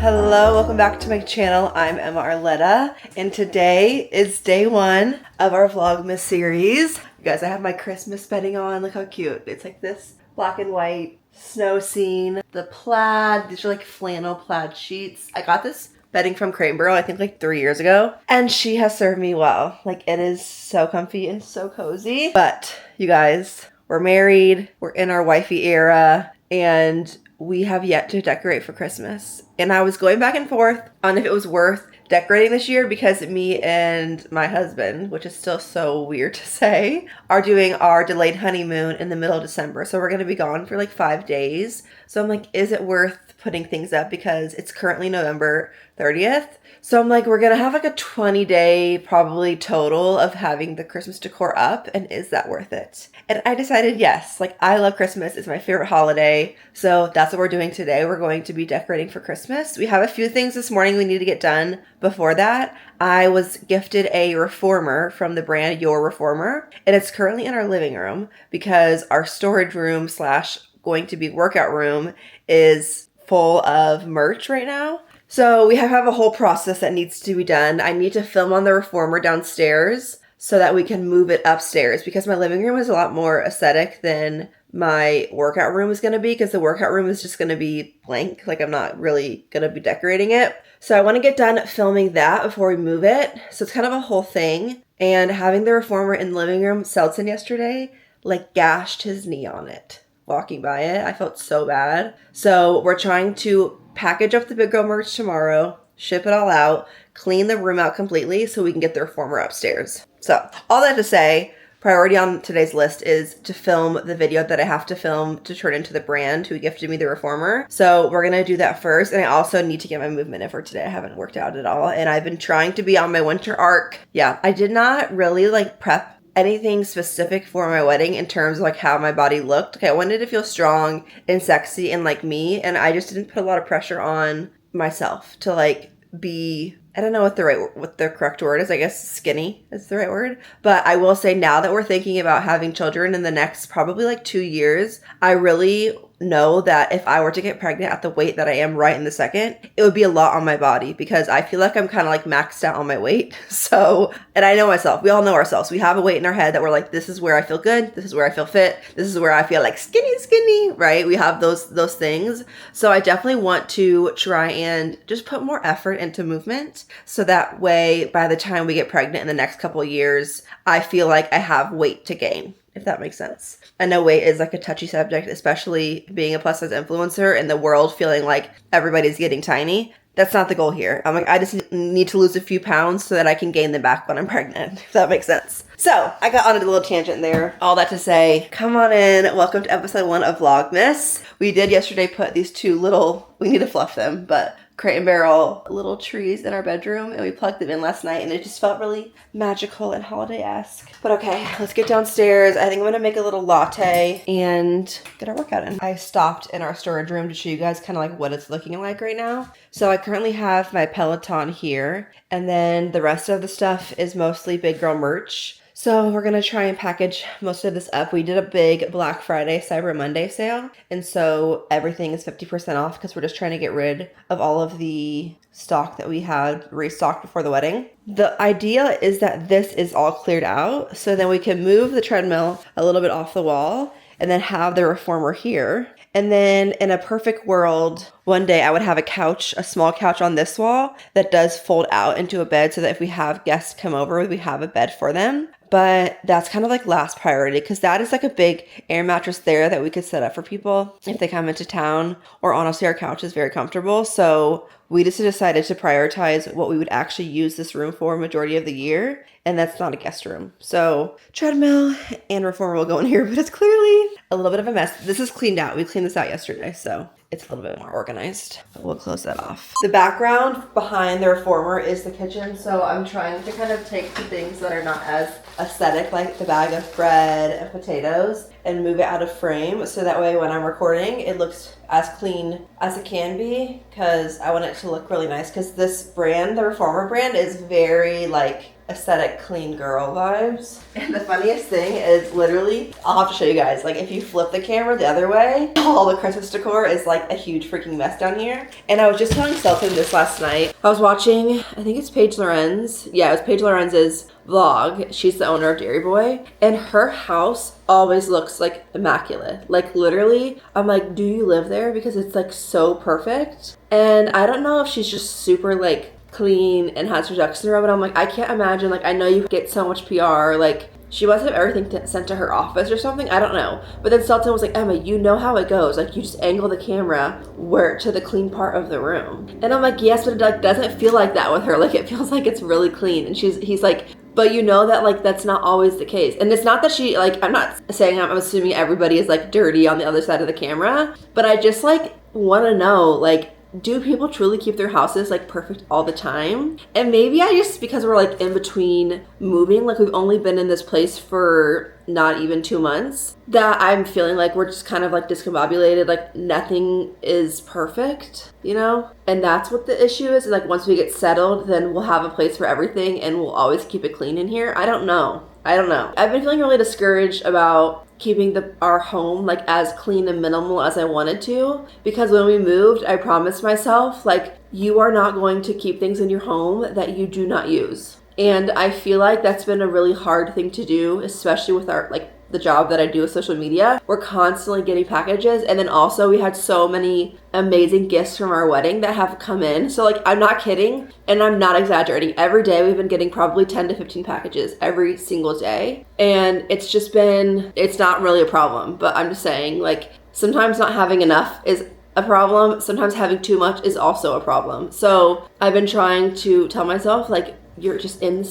Hello, welcome back to my channel. I'm Emma Arletta, and today is day one of our Vlogmas series. You guys, I have my Christmas bedding on. Look how cute. It's like this black and white snow scene. The plaid, these are like flannel plaid sheets. I got this bedding from Crate & Barrel, I think like 3 years ago, and she has served me well. Like, it is so comfy and so cozy. But you guys, we're married, we're in our wifey era, and we have yet to decorate for Christmas. And I was going back and forth on if it was worth decorating this year because me and my husband, which is still so weird to say, are doing our delayed honeymoon in the middle of December. So we're going to be gone for like 5 days. So I'm like, is it worth putting things up? Because it's currently November 30th. So I'm like, we're going to have like a 20-day probably total of having the Christmas decor up. And is that worth it? And I decided yes. Like, I love Christmas. It's my favorite holiday. So that's what we're doing today. We're going to be decorating for Christmas. We have a few things this morning we need to get done before that. I was gifted a reformer from the brand Your Reformer. And it's currently in our living room because our storage room / going to be workout room is full of merch right now. So we have a whole process that needs to be done. I need to film on the reformer downstairs so that we can move it upstairs because my living room is a lot more aesthetic than my workout room is going to be because the workout room is just going to be blank. Like, I'm not really going to be decorating it. So I want to get done filming that before we move it. So it's kind of a whole thing. And having the reformer in the living room, Selton yesterday, like, gashed his knee on it. Walking by it, I felt so bad. So we're trying to package up the big girl merch tomorrow, ship it all out, clean the room out completely so we can get the reformer upstairs. So all that to say, priority on today's list is to film the video that I have to film to turn into the brand who gifted me the reformer. So we're going to do that first. And I also need to get my movement in for today. I haven't worked out at all. And I've been trying to be on my winter arc. Yeah, I did not really like prep anything specific for my wedding in terms of like how my body looked. Okay, I wanted to feel strong and sexy and like me, and I just didn't put a lot of pressure on myself to like be, I don't know what the correct word is. I guess skinny is the right word. But I will say now that we're thinking about having children in the next probably like 2 years, I really know that if I were to get pregnant at the weight that I am right in the second, it would be a lot on my body because I feel like I'm kind of like maxed out on my weight. So, and I know myself, we all know ourselves. We have a weight in our head that we're like, this is where I feel good. This is where I feel fit. This is where I feel like skinny, right? We have those things. So I definitely want to try and just put more effort into movement. So that way, by the time we get pregnant in the next couple of years, I feel like I have weight to gain. If that makes sense. I know weight is like a touchy subject, especially being a plus size influencer and the world feeling like everybody's getting tiny. That's not the goal here. I'm like, I just need to lose a few pounds so that I can gain them back when I'm pregnant, if that makes sense. So I got on a little tangent there. All that to say, come on in. Welcome to episode 1 of Vlogmas. We did yesterday put these two little, we need to fluff them, but Crate & Barrel little trees in our bedroom, and we plugged them in last night, and it just felt really magical and holiday-esque. But okay, let's get downstairs. I think I'm gonna make a little latte and get our workout in. I stopped in our storage room to show you guys kind of like what it's looking like right now. So I currently have my Peloton here, and then the rest of the stuff is mostly big girl merch. So we're going to try and package most of this up. We did a big Black Friday, Cyber Monday sale. And so everything is 50% off because we're just trying to get rid of all of the stock that we had restocked before the wedding. The idea is that this is all cleared out. So then we can move the treadmill a little bit off the wall and then have the reformer here. And then in a perfect world, one day I would have a couch, a small couch on this wall that does fold out into a bed so that if we have guests come over, we have a bed for them. but that's kind of like last priority because that is like a big air mattress there that we could set up for people if they come into town, or honestly our couch is very comfortable. So we just decided to prioritize what we would actually use this room for majority of the year, and that's not a guest room. So treadmill and reformer will go in here, but it's clearly a little bit of a mess. This is cleaned out. We cleaned this out yesterday, so it's a little bit more organized. We'll close that off. The background behind the reformer is the kitchen, so I'm trying to kind of take the things that are not as aesthetic, like the bag of bread and potatoes, and move it out of frame so that way when I'm recording it looks as clean as it can be, because I want it to look really nice. Because this brand, the reformer brand, is very like aesthetic clean girl vibes. And the funniest thing is literally, I'll have to show you guys, like if you flip the camera the other way, all the Christmas decor is like a huge freaking mess down here. And I was just telling Selton this last night. I was watching, I think it's Paige Lorenz. Yeah, it was Paige Lorenz's vlog. She's the owner of Dairy Boy, and her house always looks like immaculate. Like literally, I'm like, do you live there? Because it's like so perfect. And I don't know if she's just super like clean and has her ducks in a row, but I'm like, I can't imagine, like I know you get so much PR, like she must have everything sent to her office or something, I don't know. But then Sultan was like, Emma, you know how it goes, like you just angle the camera where to the clean part of the room. And I'm like, yes, but it like doesn't feel like that with her. Like it feels like it's really clean. And he's like, but you know that like that's not always the case. And it's not that she like, I'm not saying, I'm assuming everybody is like dirty on the other side of the camera, but I just like want to know, like, do people truly keep their houses like perfect all the time? And maybe I just, because we're like in between moving, like we've only been in this place for not even 2 months, that I'm feeling like we're just kind of like discombobulated, like nothing is perfect, you know? And that's what the issue is. Like once we get settled, then we'll have a place for everything and we'll always keep it clean in here. I don't know. I've been feeling really discouraged about keeping our home like as clean and minimal as I wanted to, because when we moved, I promised myself, like, you are not going to keep things in your home that you do not use. And I feel like that's been a really hard thing to do, especially with our like the job that I do with social media. We're constantly getting packages, and then also we had so many amazing gifts from our wedding that have come in. So like, I'm not kidding and I'm not exaggerating. Every day we've been getting probably 10 to 15 packages every single day. And it's just been, it's not really a problem, but I'm just saying, like, sometimes not having enough is a problem. Sometimes having too much is also a problem. So I've been trying to tell myself, like, you're just in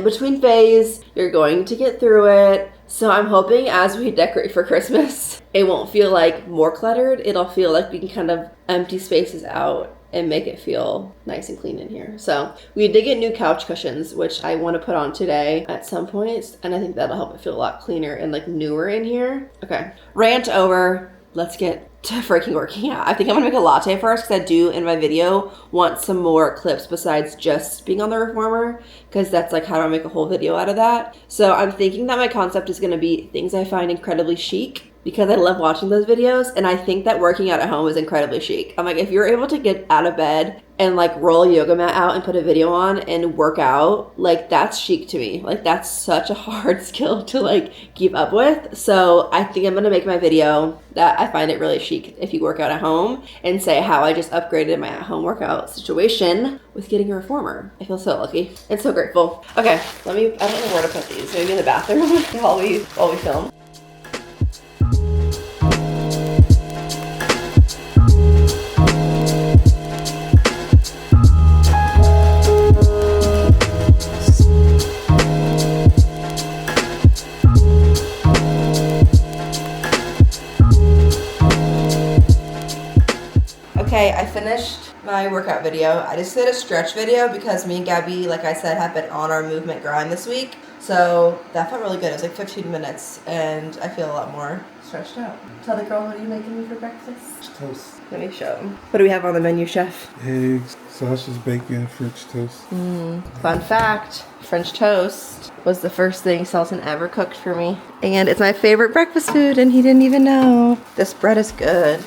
between phase, you're going to get through it. So I'm hoping as we decorate for Christmas, it won't feel like more cluttered. It'll feel like we can kind of empty spaces out and make it feel nice and clean in here. So we did get new couch cushions, which I want to put on today at some point. And I think that'll help it feel a lot cleaner and like newer in here. Okay, rant over. Let's get to freaking working out. I think I'm gonna make a latte first, because I do in my video want some more clips besides just being on the reformer, because that's like how do I make a whole video out of that. So I'm thinking that my concept is gonna be things I find incredibly chic, because I love watching those videos, and I think that working out at home is incredibly chic. I'm like, if you're able to get out of bed and like roll a yoga mat out and put a video on and work out, like that's chic to me. Like that's such a hard skill to like keep up with. So I think I'm gonna make my video that I find it really chic if you work out at home, and say how I just upgraded my at-home workout situation with getting a reformer. I feel so lucky and so grateful. Okay, I don't know where to put these. Maybe in the bathroom while we film. Okay, I finished my workout video. I just did a stretch video because me and Gabby, like I said, have been on our movement grind this week. So that felt really good. It was like 15 minutes and I feel a lot more stretched out. Tell the girl, what are you making me for breakfast? Toast. Let me show them. What do we have on the menu, chef? Eggs, sausage, bacon, French toast. Fun fact, French toast was the first thing Selton ever cooked for me. And it's my favorite breakfast food and he didn't even know. This bread is good.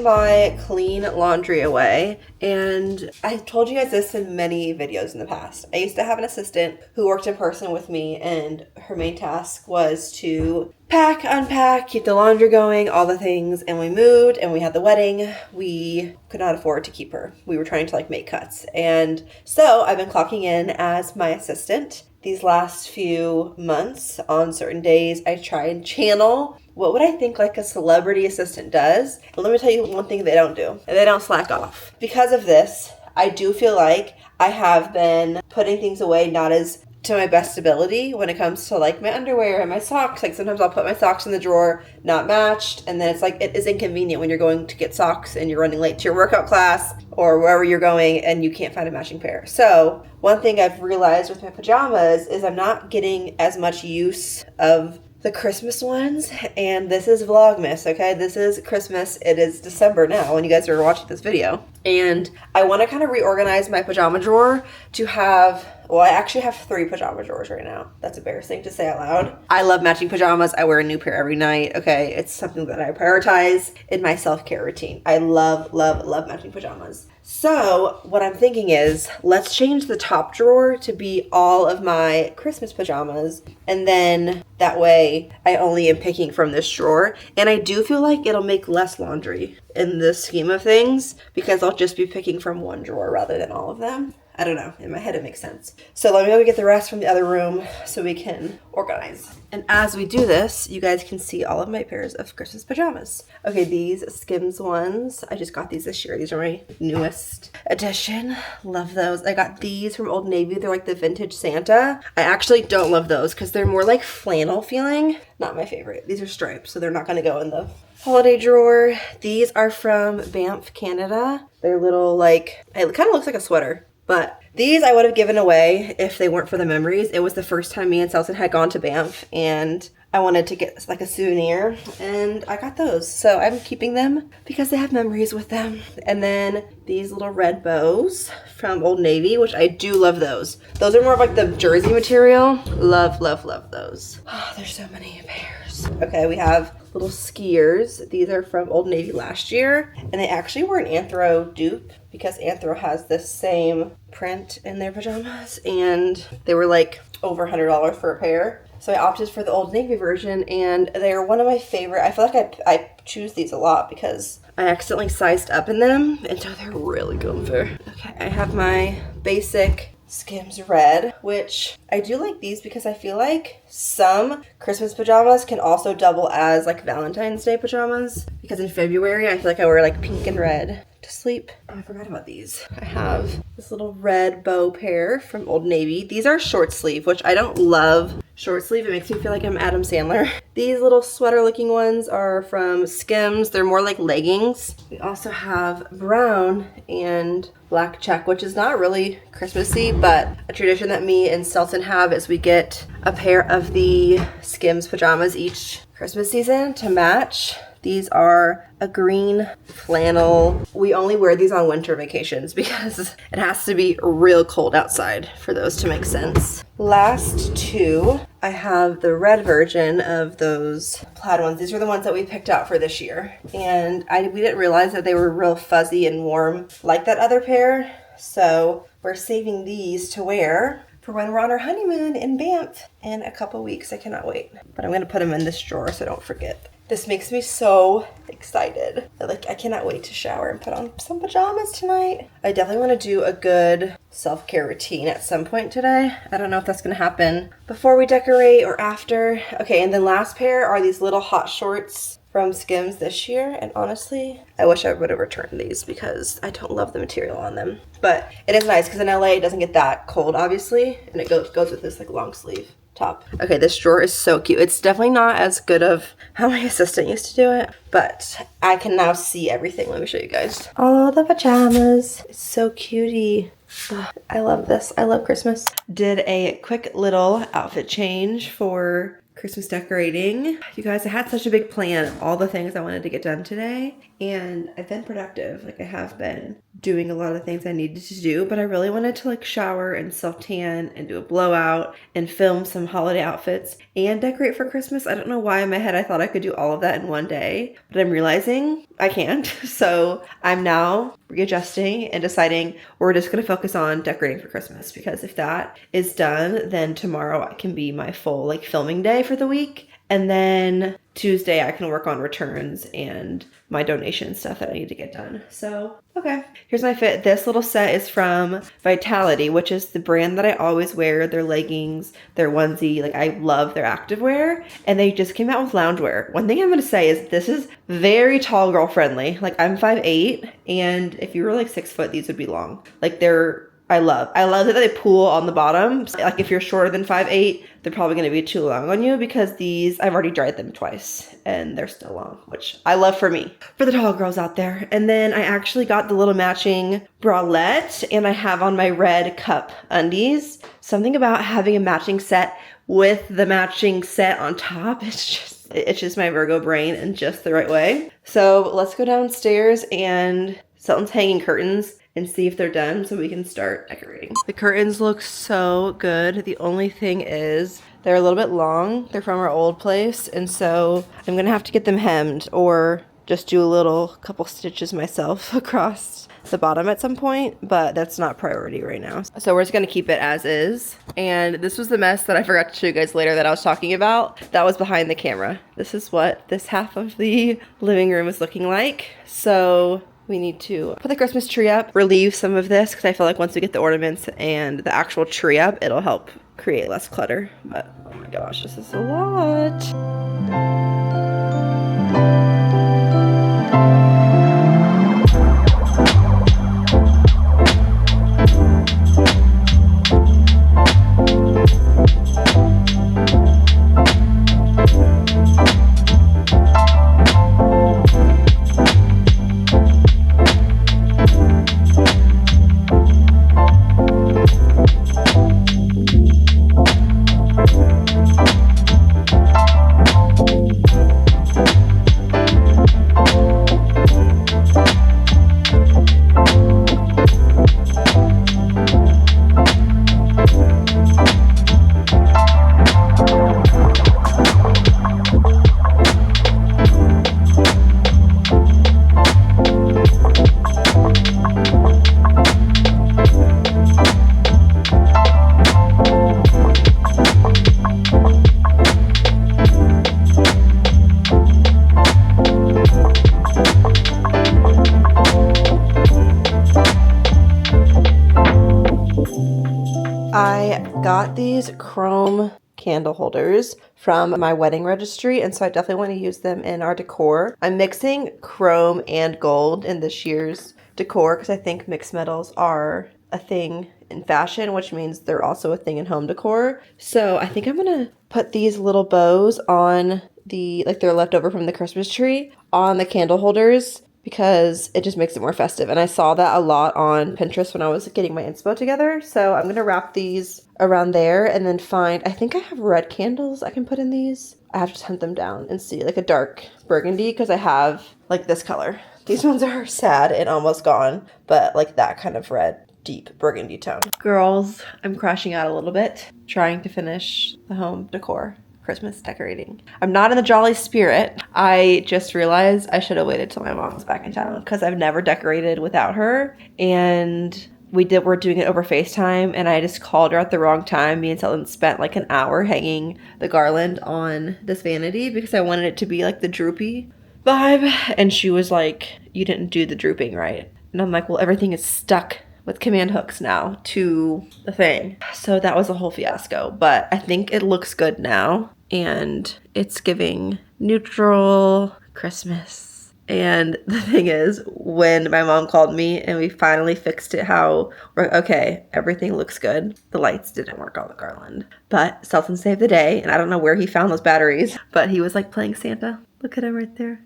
my clean laundry away, and I've told you guys this in many videos in the past. I used to have an assistant who worked in person with me, and her main task was to pack, unpack, keep the laundry going, all the things. And we moved and we had the wedding. We could not afford to keep her. We were trying to like make cuts. And so I've been clocking in as my assistant these last few months. On certain days, I try and channel what would I think like a celebrity assistant does. And let me tell you one thing they don't do. They don't slack off. Because of this, I do feel like I have been putting things away not as to my best ability when it comes to like my underwear and my socks. Like sometimes I'll put my socks in the drawer not matched, and then it's like it is inconvenient when you're going to get socks and you're running late to your workout class or wherever you're going and you can't find a matching pair. So one thing I've realized with my pajamas is I'm not getting as much use of the Christmas ones, and this is Vlogmas, okay? This is Christmas. It is December now when you guys are watching this video. And I want to kind of reorganize my pajama drawer to have, well, I actually have 3 pajama drawers right now. That's embarrassing to say out loud. I love matching pajamas. I wear a new pair every night, okay? It's something that I prioritize in my self-care routine. I love, love, love matching pajamas. So what I'm thinking is let's change the top drawer to be all of my Christmas pajamas, and then that way I only am picking from this drawer. And I do feel like it'll make less laundry in the scheme of things because I'll just be picking from one drawer rather than all of them. I don't know. In my head, it makes sense. So let me go get the rest from the other room so we can organize. And as we do this, you guys can see all of my pairs of Christmas pajamas. Okay, these Skims ones, I just got these this year. These are my newest edition. Love those. I got these from Old Navy. They're like the vintage Santa. I actually don't love those because they're more like flannel feeling. Not my favorite. These are stripes, so they're not going to go in the holiday drawer. These are from Banff, Canada. They're little like, it kind of looks like a sweater. But these I would have given away if they weren't for the memories. It was the first time me and Selton had gone to Banff, and I wanted to get like a souvenir, and I got those. So I'm keeping them because they have memories with them. And then these little red bows from Old Navy, which I do love those. Those are more of like the jersey material. Love, love, love those. Oh, there's so many pairs. Okay, we have little skiers. These are from Old Navy last year, and they actually were an Anthro dupe because Anthro has this same print in their pajamas, and they were like over $100 for a pair. So I opted for the Old Navy version, and they're one of my favorite. I feel like I choose these a lot because I accidentally sized up in them, and so they're really comfy. Okay, I have my basic Skims red, which I do like these because I feel like some Christmas pajamas can also double as like Valentine's Day pajamas, because in February I feel like I wear like pink and red to sleep. Oh, I forgot about these. I have this little red bow pair from Old Navy. These are short sleeve, which I don't love short sleeve. It makes me feel like I'm Adam Sandler. These little sweater looking ones are from Skims. They're more like leggings. We also have brown and black check, which is not really Christmassy, but a tradition that me and Selton have is we get a pair of the Skims pajamas each Christmas season to match. These are a green flannel. We only wear these on winter vacations because it has to be real cold outside for those to make sense. Last two, I have the red version of those plaid ones. These are the ones that we picked out for this year. And we didn't realize that they were real fuzzy and warm like that other pair. So we're saving these to wear for when we're on our honeymoon in Banff in a couple weeks. I cannot wait. But I'm going to put them in this drawer so I don't forget. This makes me so excited. Like, I cannot wait to shower and put on some pajamas tonight. I definitely want to do a good self-care routine at some point today. I don't know if that's going to happen before we decorate or after. Okay, and then last pair are these little hot shorts from Skims this year. And honestly, I wish I would have returned these because I don't love the material on them. But it is nice because in LA it doesn't get that cold, obviously. And it goes with this like long sleeve top. Okay, this drawer is so cute. It's definitely not as good of how my assistant used to do it, but I can now see everything. Let me show you guys. All the pajamas. It's so cutie. Ugh, I love this. I love Christmas. Did a quick little outfit change for Christmas decorating. You guys, I had such a big plan, all the things I wanted to get done today, and I've been productive. Like I have been doing a lot of the things I needed to do, but I really wanted to like shower and self-tan and do a blowout and film some holiday outfits and decorate for Christmas. I don't know why in my head I thought I could do all of that in one day, but I'm realizing I can't. So I'm now readjusting and deciding we're just going to focus on decorating for Christmas, because if that is done, then tomorrow can be my full like filming day for the week. And then Tuesday I can work on returns and my donation stuff that I need to get done. So, okay. Here's my fit. This little set is from Vitality, which is the brand that I always wear. Their leggings, their onesie. Like I love their activewear. And they just came out with loungewear. One thing I'm going to say is this is very tall girl friendly. Like I'm 5'8", and if you were like 6 foot, these would be long. Like I love that they pull on the bottom. Like if you're shorter than 5'8", they're probably going to be too long on you, because these, I've already dried them twice and they're still long, which I love for me, for the tall girls out there. And then I actually got the little matching bralette, and I have on my red cup undies. Something about having a matching set with the matching set on top, it's just my Virgo brain in just the right way. So let's go downstairs and Sultan's hanging curtains and see if they're done so we can start decorating. The curtains look so good. The only thing is they're a little bit long. They're from our old place, and so I'm gonna have to get them hemmed or just do a couple stitches myself across the bottom at some point, but that's not priority right now. So we're just gonna keep it as is. And this was the mess that I forgot to show you guys later that I was talking about. That was behind the camera. This is what this half of the living room is looking like. So we need to put the Christmas tree up, relieve some of this, because I feel like once we get the ornaments and the actual tree up, it'll help create less clutter. But oh my gosh, this is a lot. I got these chrome candle holders from my wedding registry, and so I definitely want to use them in our decor. I'm mixing chrome and gold in this year's decor because I think mixed metals are a thing in fashion, which means they're also a thing in home decor. So I think I'm gonna put these little bows on they're left over from the Christmas tree on the candle holders, because it just makes it more festive. And I saw that a lot on Pinterest when I was getting my inspo together. So I'm going to wrap these around there and then I think I have red candles I can put in these. I have to hunt them down and see, like a dark burgundy, because I have like this color. These ones are sad and almost gone, but like that kind of red, deep burgundy tone. Girls, I'm crashing out a little bit, trying to finish the home decor. Christmas decorating. I'm not in the jolly spirit. I just realized I should have waited till my mom's back in town, because I've never decorated without her, and we're doing it over FaceTime, and I just called her at the wrong time. Me and Sultan spent like an hour hanging the garland on this vanity because I wanted it to be like the droopy vibe, and she was like, you didn't do the drooping right. And I'm like, well, everything is stuck with command hooks now to the thing. So that was a whole fiasco, but I think it looks good now, and it's giving neutral Christmas. And the thing is, when my mom called me and we finally fixed it, okay, everything looks good. The lights didn't work on the garland, but Sultan saved the day, and I don't know where he found those batteries, but he was like playing Santa. Look at him right there.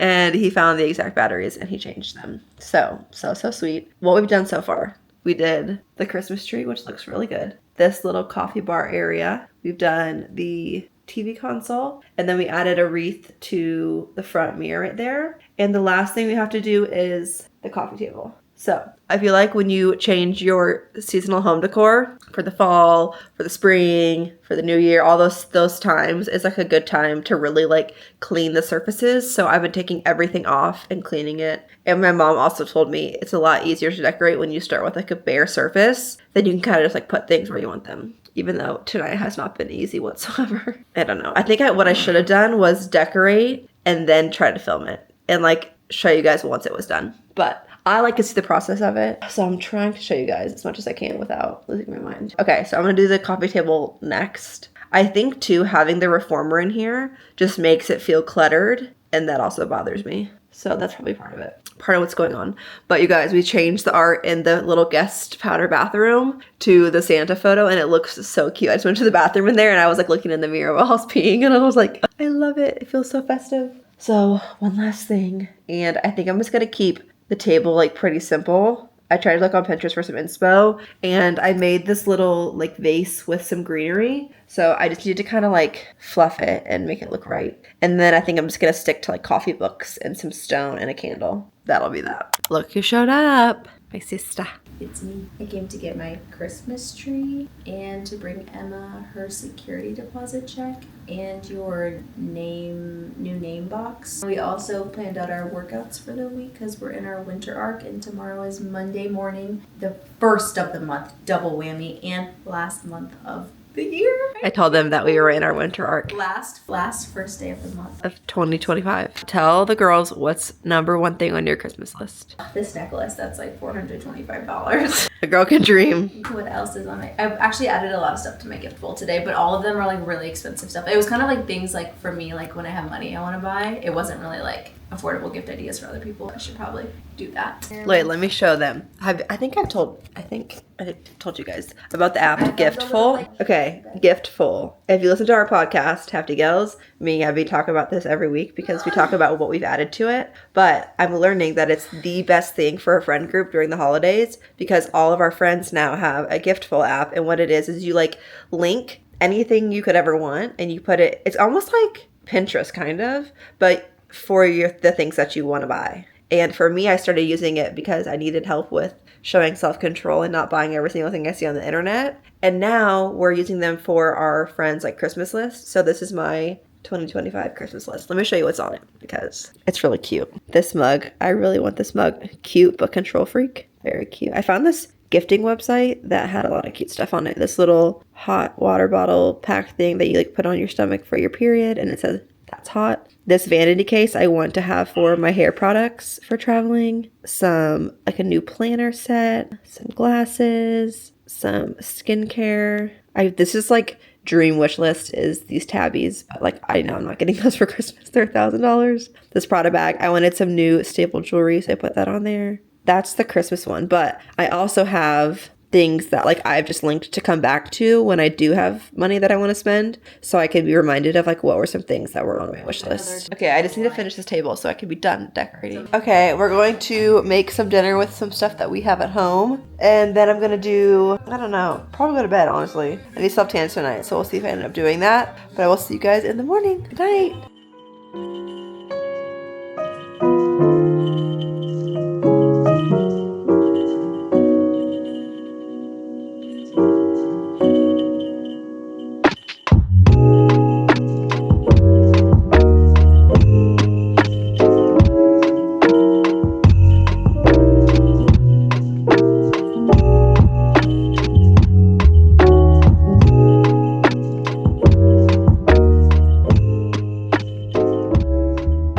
And he found the exact batteries and he changed them. So sweet. What we've done so far, we did the Christmas tree, which looks really good. This little coffee bar area. We've done the TV console. And then we added a wreath to the front mirror right there. And the last thing we have to do is the coffee table. So I feel like when you change your seasonal home decor for the fall, for the spring, for the new year, all those times is like a good time to really like clean the surfaces. So I've been taking everything off and cleaning it. And my mom also told me it's a lot easier to decorate when you start with like a bare surface. Then you can kind of just like put things where you want them. Even though tonight has not been easy whatsoever. I don't know. I think what I should have done was decorate and then try to film it and like show you guys once it was done. But I like to see the process of it. So I'm trying to show you guys as much as I can without losing my mind. Okay, so I'm gonna do the coffee table next. I think too, having the reformer in here just makes it feel cluttered, and that also bothers me. So that's probably part of it. Part of what's going on. But you guys, we changed the art in the little guest powder bathroom to the Santa photo, and it looks so cute. I just went to the bathroom in there and I was like looking in the mirror while I was peeing, and I was like, I love it. It feels so festive. So one last thing, and I think I'm just gonna keep the table like pretty simple. I tried to look on Pinterest for some inspo, and I made this little like vase with some greenery. So I just need to kind of like fluff it and make it look right. And then I think I'm just gonna stick to like coffee books and some stone and a candle. That'll be that. Look who showed up, my sister. It's me. I came to get my Christmas tree and to bring Emma her security deposit check and your new name box. We also planned out our workouts for the week because we're in our winter arc, and tomorrow is Monday morning, the first of the month, double whammy, and last month of the year. I told them that we were in our winter arc. Last first day of the month. Of 2025. Tell the girls what's number one thing on your Christmas list. This necklace, that's like $425. A girl can dream. What else is on my... I've actually added a lot of stuff to my gift bowl today, but all of them are like really expensive stuff. It was kind of like things like for me, like when I have money I want to buy. It wasn't really like affordable gift ideas for other people. I should probably do that. Wait, let me show them. I think I told you guys about the app Giftful. Okay, Giftful. If you listen to our podcast, Hefty Gals, me and Abby talk about this every week because we talk about what we've added to it. But I'm learning that it's the best thing for a friend group during the holidays because all of our friends now have a Giftful app, and what it is you like link anything you could ever want and you put it. It's almost like Pinterest kind of, but for the things that you want to buy. And for me, I started using it because I needed help with showing self-control and not buying every single thing I see on the internet. And now we're using them for our friends' like Christmas list. So this is my 2025 Christmas list. Let me show you what's on it because it's really cute. This mug, I really want this mug. Cute but control freak. Very cute. I found this gifting website that had a lot of cute stuff on it. This little hot water bottle pack thing that you like put on your stomach for your period, and it says that's hot. This vanity case I want to have for my hair products for traveling. Some, like a new planner set, some glasses, some skincare. This is like dream wish list is these tabbies. But like, I know I'm not getting those for Christmas. They're $1,000. This Prada bag. I wanted some new staple jewelry, so I put that on there. That's the Christmas one. But I also have things that like I've just linked to come back to when I do have money that I want to spend, so I can be reminded of like what were some things that were on my wish list. Okay, I just need to finish this table so I can be done decorating. Okay, we're going to make some dinner with some stuff that we have at home, and then I'm gonna do, I don't know, probably go to bed, honestly. I need self-tan tonight, so we'll see if I end up doing that, but I will see you guys in the morning. Good night.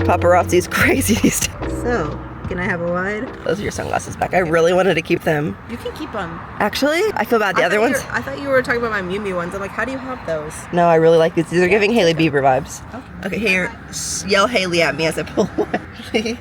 Paparazzi's crazy these days. So, can I have a wide? Those are your sunglasses back. I really wanted to keep them. You can keep them. Actually, I feel bad. The other ones. I thought you were talking about my Mew Mew ones. I'm like, how do you have those? No, I really like these. These are giving Hailey Bieber vibes. Okay, here. Yell Hailey at me as I pull one, please.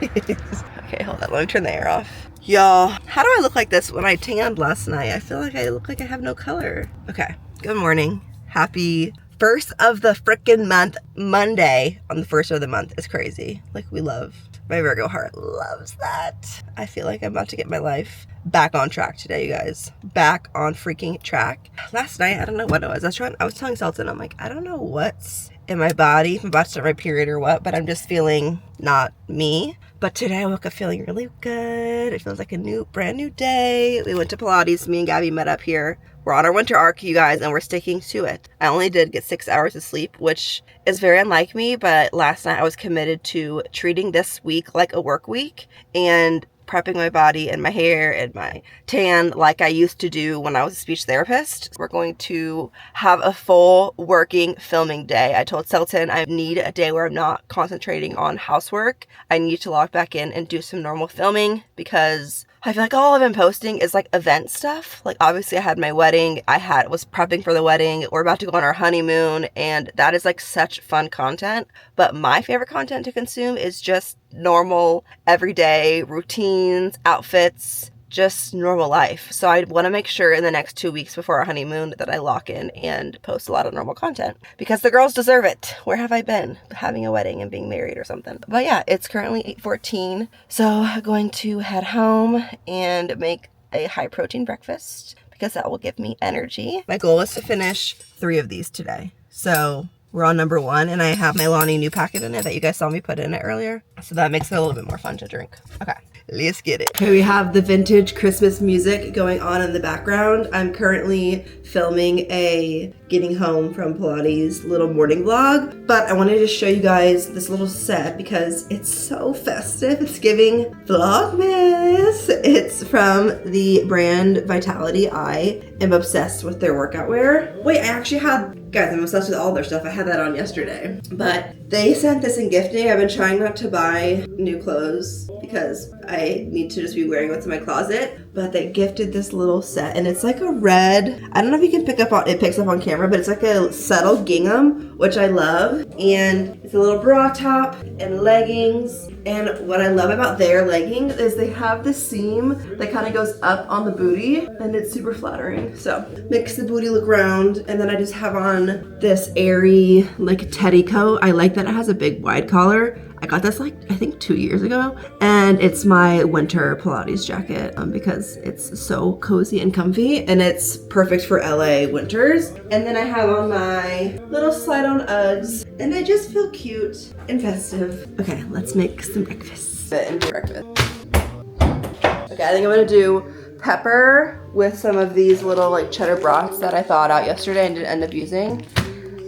Okay, hold on. Let me turn the air off. Y'all, how do I look like this when I tanned last night? I feel like I look like I have no color. Okay, good morning. Happy first of the frickin' month. Monday on the first of the month is crazy. Like, we love My Virgo heart loves that. I feel like I'm about to get my life back on track today, you guys. Back on freaking track. Last night, I don't know what it was. I was telling Sultan, I'm like, I don't know what's in my body, if I'm about to start my period or what, but I'm just feeling not me. But today I woke up feeling really good. It feels like a brand new day. We went to Pilates. Me and Gabby met up here. We're on our winter arc, you guys, and we're sticking to it. I only did get 6 hours of sleep, which is very unlike me, but last night I was committed to treating this week like a work week and prepping my body and my hair and my tan like I used to do when I was a speech therapist. We're going to have a full working filming day. I told Sultan I need a day where I'm not concentrating on housework. I need to log back in and do some normal filming because I feel like all I've been posting is like event stuff. Like obviously I had my wedding, was prepping for the wedding, we're about to go on our honeymoon, and that is like such fun content. But my favorite content to consume is just normal, everyday routines, outfits, just normal life. So I want to make sure in the next 2 weeks before our honeymoon that I lock in and post a lot of normal content because the girls deserve it. Where have I been? Having a wedding and being married or something. But yeah, it's currently 8:14. So I'm going to head home and make a high protein breakfast because that will give me energy. My goal is to finish 3 of these today. So we're on number 1, and I have my Lonnie new packet in it that you guys saw me put in it earlier. So that makes it a little bit more fun to drink. Okay, let's get it. Here we have the vintage Christmas music going on in the background. I'm currently filming a getting home from Pilates little morning vlog, but I wanted to show you guys this little set because it's so festive. It's giving Vlogmas. It's from the brand Vitality. I am obsessed with their workout wear. Wait, guys, I'm obsessed with all their stuff. I had that on yesterday, but they sent this in gifting. I've been trying not to buy new clothes because I need to just be wearing what's in my closet, but they gifted this little set, and it's like a red, I don't know if you can it picks up on camera, but it's like a subtle gingham, which I love, and it's a little bra top and leggings. And what I love about their leggings is they have this seam that kind of goes up on the booty, and it's super flattering. So makes the booty look round. And then I just have on this airy like teddy coat. I like that it has a big wide collar. I got this like I think 2 years ago, and it's my winter Pilates jacket because it's so cozy and comfy, and it's perfect for LA winters. And then I have on my little slide-on Uggs, and I just feel cute and festive. Okay, let's make some breakfast. Okay, I think I'm gonna do pepper with some of these little like cheddar brats that I thawed out yesterday and didn't end up using,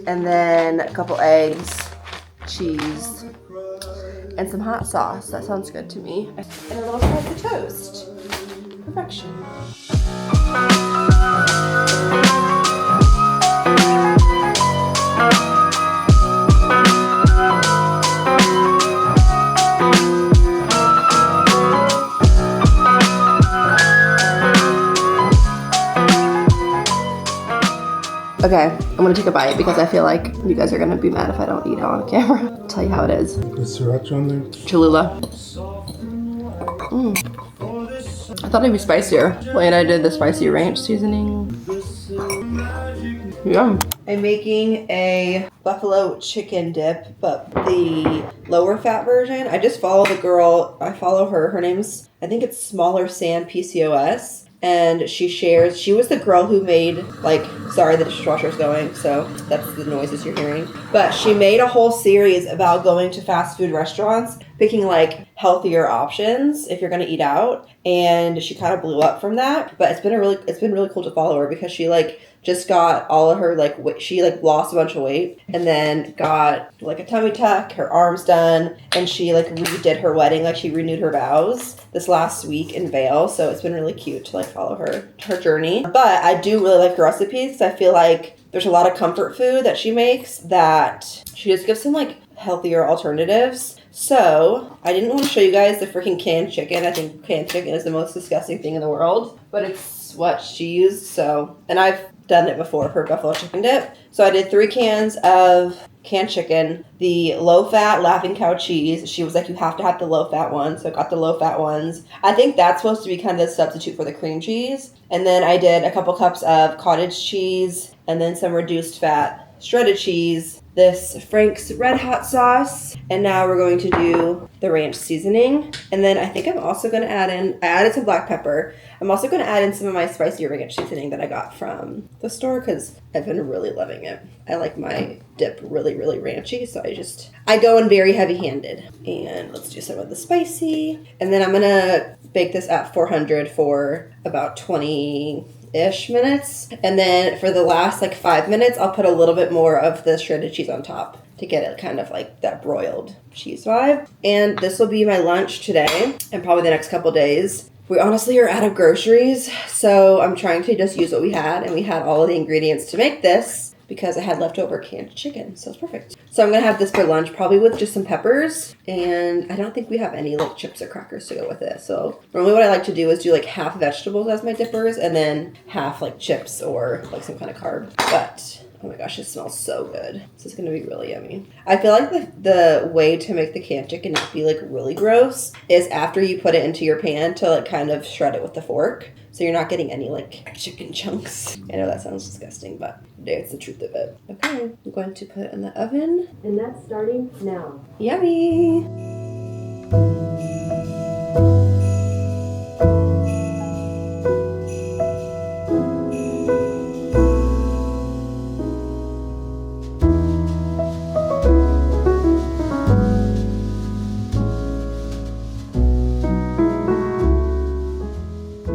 and then a couple eggs, cheese, and some hot sauce. That sounds good to me. And a little slice of toast. Perfection. Okay, I'm gonna take a bite because I feel like you guys are gonna be mad if I don't eat it on camera. I'll tell you how it is. Is sriracha on there? Cholula. I thought it'd be spicier when I did the spicy ranch seasoning. Yum. I'm making a buffalo chicken dip, but the lower fat version. I just follow the girl. I follow her. Her name's, I think it's Smaller Sand PCOS. And she was the girl who made, like, sorry, the dishwasher's going, so that's the noises you're hearing. But she made a whole series about going to fast food restaurants, picking, like, healthier options if you're going to eat out. And she kind of blew up from that. But it's been really cool to follow her because she, like, just got all of her, like, she, like, lost a bunch of weight and then got, like, a tummy tuck, her arms done, and she, like, redid her wedding, like, she renewed her vows this last week in Vail, so it's been really cute to, like, follow her journey. But I do really like her recipes because I feel like there's a lot of comfort food that she makes that she just gives some, like, healthier alternatives. So, I didn't want to show you guys the freaking canned chicken. I think canned chicken is the most disgusting thing in the world, but it's what she used, so, and I've done it before for buffalo chicken dip. So I did 3 cans of canned chicken, the low-fat Laughing Cow cheese. She was like, you have to have the low-fat one, so I got the low-fat ones. I think that's supposed to be kind of the substitute for the cream cheese. And then I did a couple cups of cottage cheese, and then some reduced fat shredded cheese, this Frank's Red Hot sauce, and now we're going to do the ranch seasoning. And then I think I'm also going to add in, I added some black pepper. I'm also going to add in some of my spicy ranch seasoning that I got from the store because I've been really loving it. I like my dip really, really ranchy, so I go in very heavy-handed. And let's do some of the spicy. And then I'm going to bake this at 400 for about 20-ish minutes. And then for the last like 5 minutes, I'll put a little bit more of the shredded cheese on top to get it kind of like that broiled cheese vibe. And this will be my lunch today and probably the next couple days. We honestly are out of groceries, so I'm trying to just use what we had, and we had all of the ingredients to make this because I had leftover canned chicken, so it's perfect. So I'm gonna have this for lunch, probably with just some peppers, and I don't think we have any like chips or crackers to go with it. So normally what I like to do is do like half vegetables as my dippers and then half like chips or like some kind of carb. But oh my gosh, it smells so good. This is gonna be really yummy. I feel like the way to make the canned chicken not be like really gross is after you put it into your pan to like kind of shred it with the fork. So you're not getting any like chicken chunks. I know that sounds disgusting, but it's the truth of it. Okay, I'm going to put it in the oven. And that's starting now. Yummy!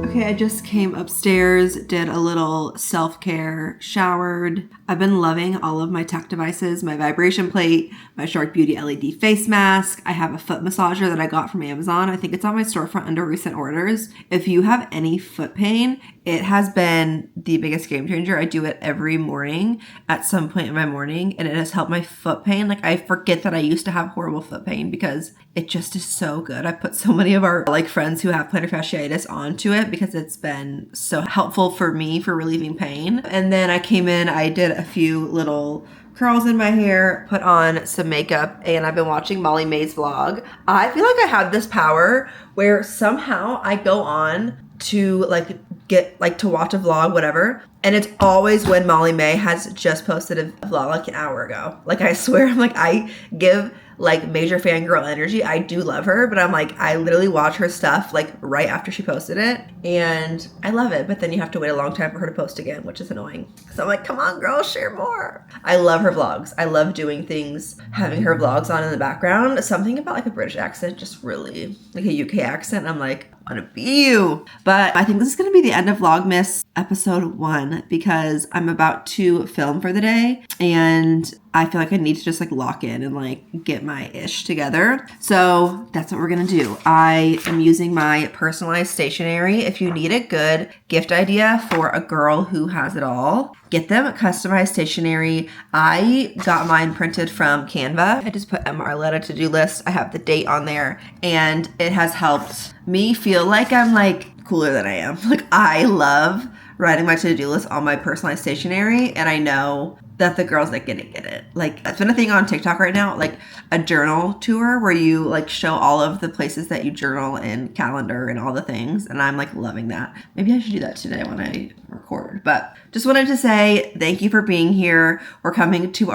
Okay, I just came upstairs, did a little self-care, showered. I've been loving all of my tech devices, my vibration plate, my Shark Beauty LED face mask. I have a foot massager that I got from Amazon. I think it's on my storefront under recent orders. If you have any foot pain, it has been the biggest game changer. I do it every morning at some point in my morning, and it has helped my foot pain. Like, I forget that I used to have horrible foot pain because it just is so good. I put so many of our like friends who have plantar fasciitis onto it because it's been so helpful for me for relieving pain. And then I came in, I did a few little curls in my hair, put on some makeup, and I've been watching Molly May's vlog. I feel like I have this power where somehow I go on to like get like to watch a vlog, whatever, and it's always when Molly May has just posted a vlog like an hour ago. Like, I swear, I'm like, I give like major fangirl energy. I do love her, but I'm like, I literally watch her stuff like right after she posted it, and I love it. But then you have to wait a long time for her to post again, which is annoying. So I'm like, come on, girl, share more. I love her vlogs. I love doing things, having her vlogs on in the background. Something about like a British accent, just really like a UK accent. I'm like, I want to be you. But I think this is going to be the end of Vlogmas episode 1 because I'm about to film for the day, and I feel like I need to just like lock in and like get my ish together. So that's what we're gonna do. I am using my personalized stationery. If you need a good gift idea for a girl who has it all, get them customized stationery. I got mine printed from Canva. I just put Emma Arletta to-do list. I have the date on there, and it has helped me feel like I'm like cooler than I am. Like, I love writing my to-do list on my personalized stationery, and I know that the girls that get it. Like, that's been a thing on TikTok right now, like a journal tour where you like show all of the places that you journal and calendar and all the things. And I'm like loving that. Maybe I should do that today when I record. But just wanted to say thank you for being here. We're coming to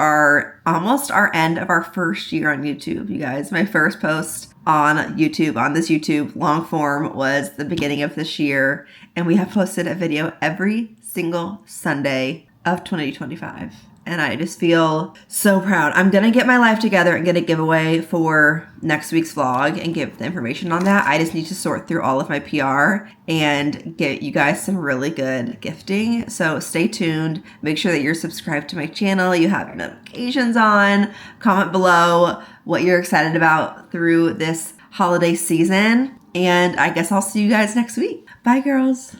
almost our end of our first year on YouTube, you guys. My first post on YouTube, on this YouTube long form, was the beginning of this year. And we have posted a video every single Sunday of 2025. And I just feel so proud. I'm going to get my life together and get a giveaway for next week's vlog and give the information on that. I just need to sort through all of my PR and get you guys some really good gifting. So stay tuned. Make sure that you're subscribed to my channel. You have notifications on. Comment below what you're excited about through this holiday season. And I guess I'll see you guys next week. Bye, girls.